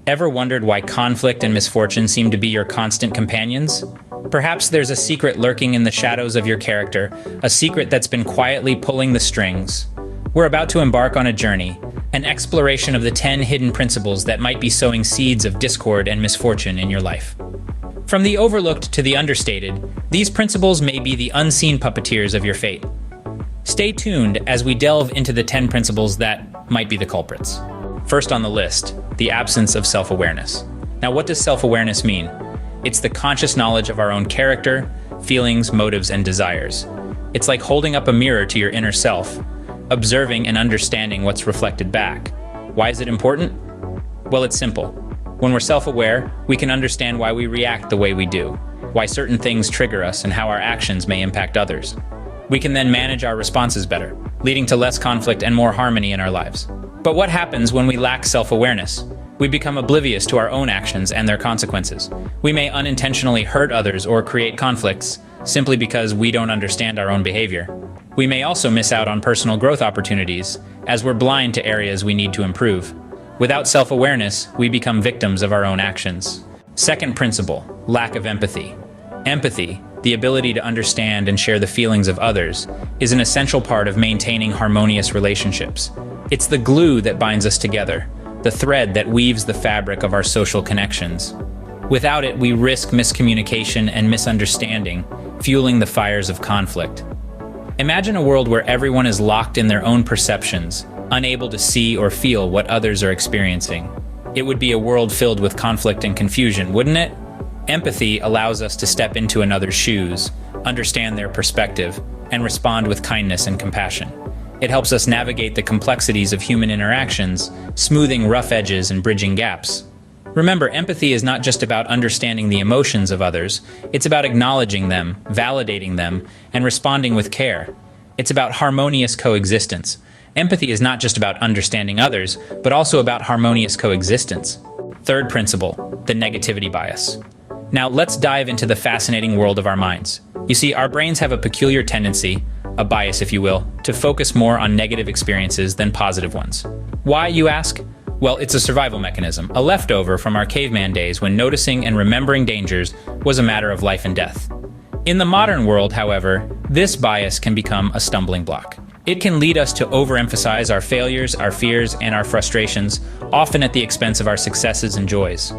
Ever wondered why conflict and misfortune seem to be your constant companions? Perhaps there's a secret lurking in the shadows of your character, a secret that's been quietly pulling the strings. We're about to embark on a journey, an exploration of the 10 hidden principles that might be sowing seeds of discord and misfortune in your life. From the overlooked to the understated, these principles may be the unseen puppeteers of your fate. Stay tuned as we delve into the 10 principles that might be the culprits. First on the list, the absence of self-awareness. Now, what does self-awareness mean? It's the conscious knowledge of our own character, feelings, motives, and desires. It's like holding up a mirror to your inner self, observing and understanding what's reflected back. Why is it important? Well, it's simple. When we're self-aware, we can understand why we react the way we do, why certain things trigger us, and how our actions may impact others. We can then manage our responses better, leading to less conflict and more harmony in our lives. But what happens when we lack self-awareness? We become oblivious to our own actions and their consequences. We may unintentionally hurt others or create conflicts simply because we don't understand our own behavior. We may also miss out on personal growth opportunities as we're blind to areas we need to improve. Without self-awareness, we become victims of our own actions. Second principle, lack of empathy. Empathy, the ability to understand and share the feelings of others, is an essential part of maintaining harmonious relationships. It's the glue that binds us together, the thread that weaves the fabric of our social connections. Without it, we risk miscommunication and misunderstanding, fueling the fires of conflict. Imagine a world where everyone is locked in their own perceptions, unable to see or feel what others are experiencing. It would be a world filled with conflict and confusion, wouldn't it? Empathy allows us to step into another's shoes, understand their perspective, and respond with kindness and compassion. It helps us navigate the complexities of human interactions, smoothing rough edges and bridging gaps. Remember, empathy is not just about understanding the emotions of others, it's about acknowledging them, validating them, and responding with care. It's about harmonious coexistence. Empathy is not just about understanding others, but also about harmonious coexistence. Third principle, the negativity bias. Now let's dive into the fascinating world of our minds. You see, our brains have a peculiar tendency, a bias if you will, to focus more on negative experiences than positive ones. Why, you ask? Well, it's a survival mechanism, a leftover from our caveman days when noticing and remembering dangers was a matter of life and death. In the modern world, however, this bias can become a stumbling block. It can lead us to overemphasize our failures, our fears, and our frustrations, often at the expense of our successes and joys.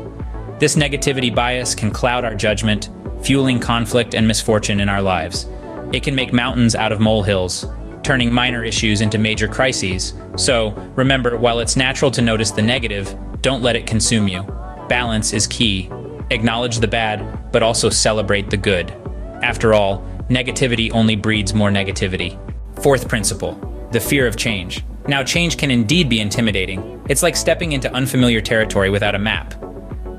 This negativity bias can cloud our judgment, fueling conflict and misfortune in our lives. It can make mountains out of molehills, turning minor issues into major crises. So, remember, while it's natural to notice the negative, don't let it consume you. Balance is key. Acknowledge the bad, but also celebrate the good. After all, negativity only breeds more negativity. Fourth principle, the fear of change. Now, change can indeed be intimidating. It's like stepping into unfamiliar territory without a map.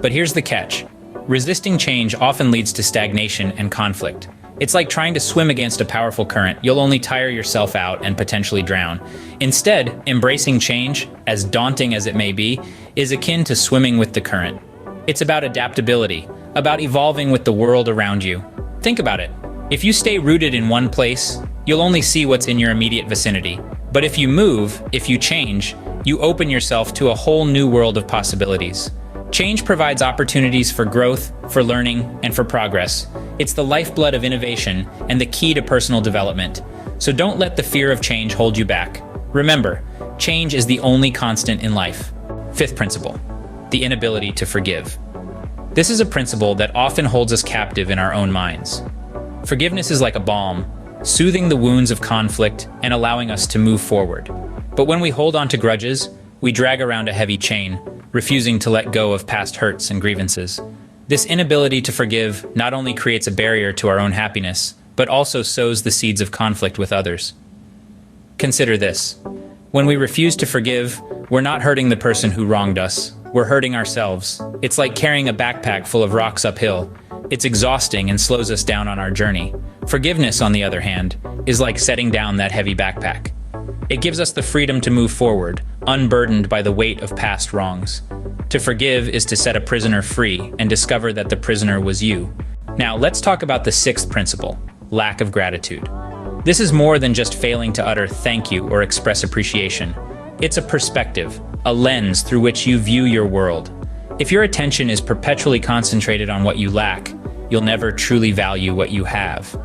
But here's the catch. Resisting change often leads to stagnation and conflict. It's like trying to swim against a powerful current. You'll only tire yourself out and potentially drown. Instead, embracing change, as daunting as it may be, is akin to swimming with the current. It's about adaptability, about evolving with the world around you. Think about it. If you stay rooted in one place, you'll only see what's in your immediate vicinity. But if you move, if you change, you open yourself to a whole new world of possibilities. Change provides opportunities for growth, for learning, and for progress. It's the lifeblood of innovation and the key to personal development. So don't let the fear of change hold you back. Remember, change is the only constant in life. Fifth principle, the inability to forgive. This is a principle that often holds us captive in our own minds. Forgiveness is like a balm, soothing the wounds of conflict and allowing us to move forward. But when we hold on to grudges, we drag around a heavy chain, refusing to let go of past hurts and grievances. This inability to forgive not only creates a barrier to our own happiness, but also sows the seeds of conflict with others. Consider this. When we refuse to forgive, we're not hurting the person who wronged us. We're hurting ourselves. It's like carrying a backpack full of rocks uphill. It's exhausting and slows us down on our journey. Forgiveness, on the other hand, is like setting down that heavy backpack. It gives us the freedom to move forward, unburdened by the weight of past wrongs. To forgive is to set a prisoner free and discover that the prisoner was you. Now, let's talk about the sixth principle, lack of gratitude. This is more than just failing to utter thank you or express appreciation. It's a perspective, a lens through which you view your world. If your attention is perpetually concentrated on what you lack, you'll never truly value what you have.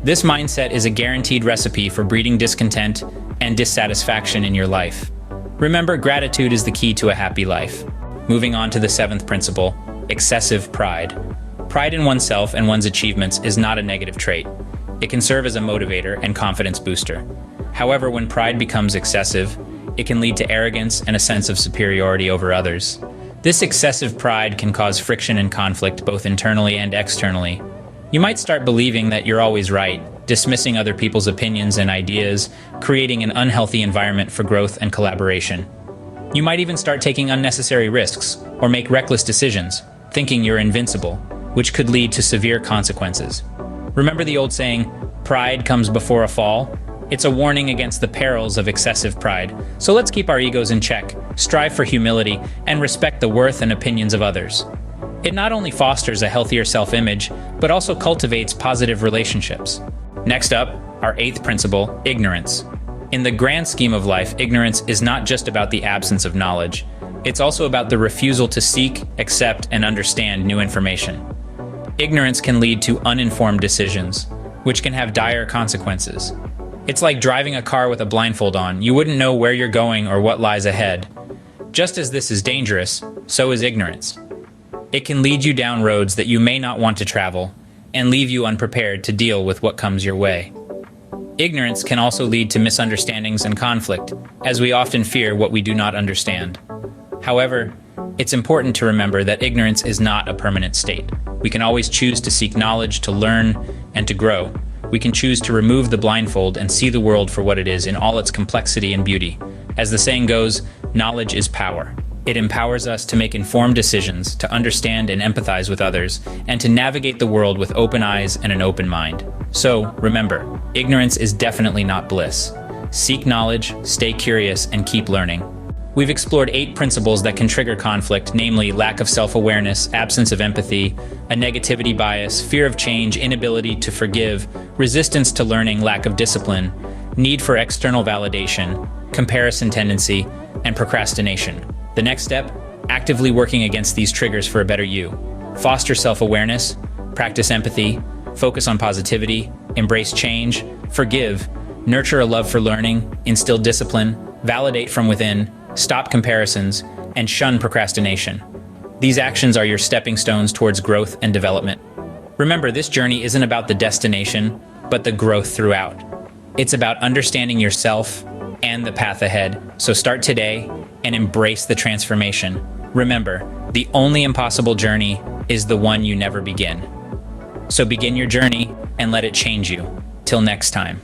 This mindset is a guaranteed recipe for breeding discontent and dissatisfaction in your life. Remember, gratitude is the key to a happy life. Moving on to the seventh principle, excessive pride. Pride in oneself and one's achievements is not a negative trait. It can serve as a motivator and confidence booster. However, when pride becomes excessive, it can lead to arrogance and a sense of superiority over others. This excessive pride can cause friction and conflict both internally and externally. You might start believing that you're always right, dismissing other people's opinions and ideas, creating an unhealthy environment for growth and collaboration. You might even start taking unnecessary risks or make reckless decisions, thinking you're invincible, which could lead to severe consequences. Remember the old saying, pride comes before a fall? It's a warning against the perils of excessive pride. So let's keep our egos in check, strive for humility, and respect the worth and opinions of others. It not only fosters a healthier self-image, but also cultivates positive relationships. Next up, our eighth principle, ignorance. In the grand scheme of life, ignorance is not just about the absence of knowledge. It's also about the refusal to seek, accept, and understand new information. Ignorance can lead to uninformed decisions, which can have dire consequences. It's like driving a car with a blindfold on. You wouldn't know where you're going or what lies ahead. Just as this is dangerous, so is ignorance. It can lead you down roads that you may not want to travel and leave you unprepared to deal with what comes your way. Ignorance can also lead to misunderstandings and conflict, as we often fear what we do not understand. However, it's important to remember that ignorance is not a permanent state. We can always choose to seek knowledge, to learn, and to grow. We can choose to remove the blindfold and see the world for what it is in all its complexity and beauty. As the saying goes, knowledge is power. It empowers us to make informed decisions, to understand and empathize with others, and to navigate the world with open eyes and an open mind. So, remember, ignorance is definitely not bliss. Seek knowledge, stay curious, and keep learning. We've explored 8 principles that can trigger conflict, namely lack of self-awareness, absence of empathy, a negativity bias, fear of change, inability to forgive, resistance to learning, lack of discipline, need for external validation, comparison tendency, and procrastination. The next step, actively working against these triggers for a better you. Foster self-awareness, practice empathy, focus on positivity, embrace change, forgive, nurture a love for learning, instill discipline, validate from within, stop comparisons, and shun procrastination. These actions are your stepping stones towards growth and development. Remember, this journey isn't about the destination, but the growth throughout. It's about understanding yourself and the path ahead. So start today and embrace the transformation. Remember, the only impossible journey is the one you never begin. So begin your journey and let it change you. Till next time.